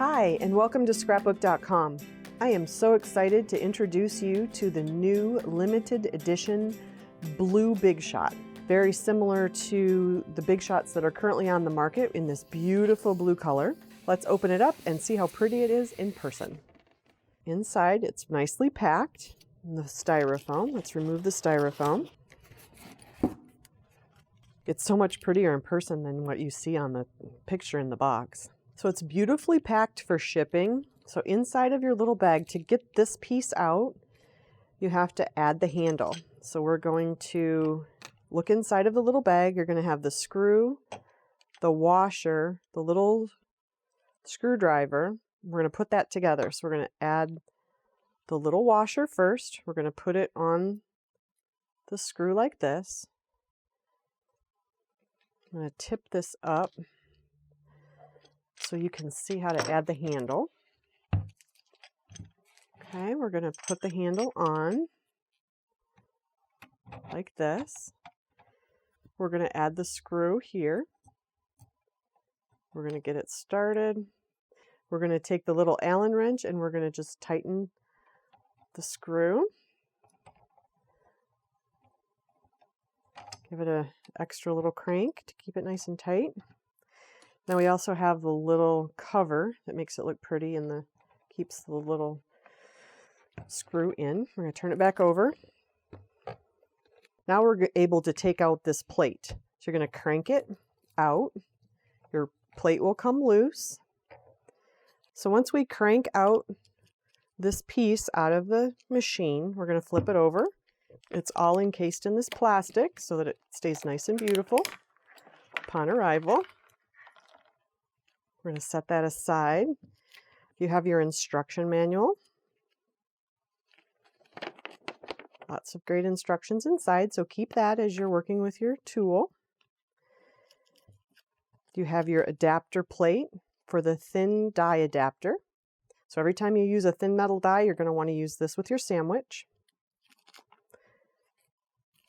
Hi, and welcome to Scrapbook.com. I am so excited to introduce you to the new limited edition blue Big Shot. Very similar to the Big Shots that are currently on the market in this beautiful blue color. Let's open it up and see how pretty it is in person. Inside, it's nicely packed in the styrofoam. Let's remove the styrofoam. It's so much prettier in person than what you see on the picture in the box. So it's beautifully packed for shipping. So inside of your little bag, to get this piece out, you have to add the handle. So we're going to look inside of the little bag. You're going to have the screw, the washer, the little screwdriver. We're going to put that together. So we're going to add the little washer first. We're going to put it on the screw like this. I'm going to tip this up so you can see how to add the handle. Okay, we're going to put the handle on like this. We're going to add the screw here. We're going to get it started. We're going to take the little Allen wrench and we're going to just tighten the screw. Give it an extra little crank to keep it nice and tight. Now we also have the little cover that makes it look pretty and keeps the little screw in. We're going to turn it back over. Now we're able to take out this plate. So you're going to crank it out. Your plate will come loose. So once we crank out this piece out of the machine, we're going to flip it over. It's all encased in this plastic so that it stays nice and beautiful upon arrival. We're going to set that aside. You have your instruction manual. Lots of great instructions inside, so keep that as you're working with your tool. You have your adapter plate for the thin die adapter. So every time you use a thin metal die, you're going to want to use this with your sandwich.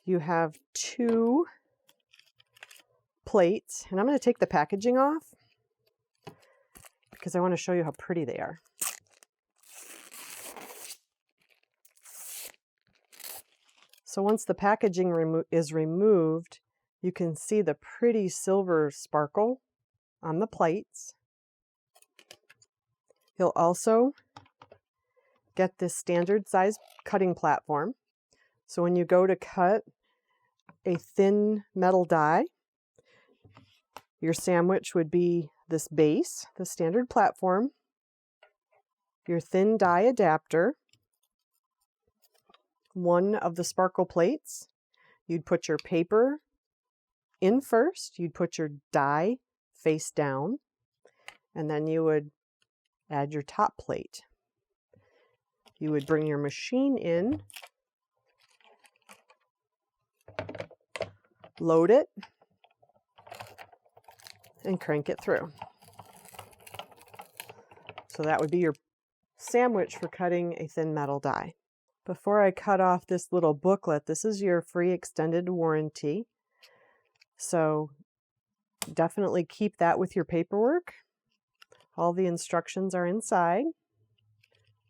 You have two plates, and I'm going to take the packaging off because I want to show you how pretty they are. So once the packaging is removed, you can see the pretty silver sparkle on the plates. You'll also get this standard size cutting platform. So when you go to cut a thin metal die, your sandwich would be this base, the standard platform, your thin die adapter, one of the sparkle plates. You'd put your paper in first, you'd put your die face down, and then you would add your top plate. You would bring your machine in, load it, and crank it through. So that would be your sandwich for cutting a thin metal die. Before I cut off this little booklet, this is your free extended warranty. So definitely keep that with your paperwork. All the instructions are inside.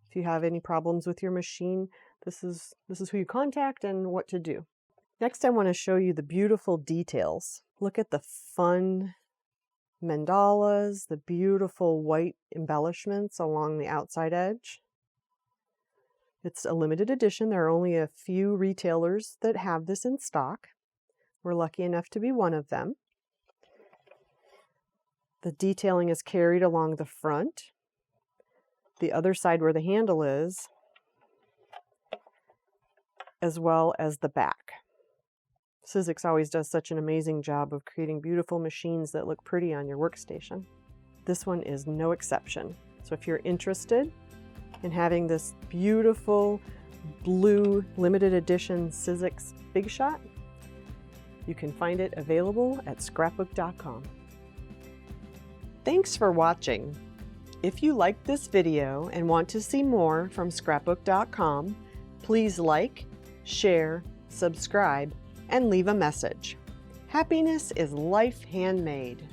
If you have any problems with your machine, this is who you contact and what to do. Next, I want to show you the beautiful details. Look at the fun mandalas, the beautiful white embellishments along the outside edge. It's a limited edition. There are only a few retailers that have this in stock. We're lucky enough to be one of them. The detailing is carried along the front, the other side where the handle is, as well as the back. Sizzix always does such an amazing job of creating beautiful machines that look pretty on your workstation. This one is no exception. So if you're interested in having this beautiful blue limited edition Sizzix Big Shot, you can find it available at Scrapbook.com. Thanks for watching. If you liked this video and want to see more from Scrapbook.com, please like, share, subscribe, and leave a message. Happiness is life handmade.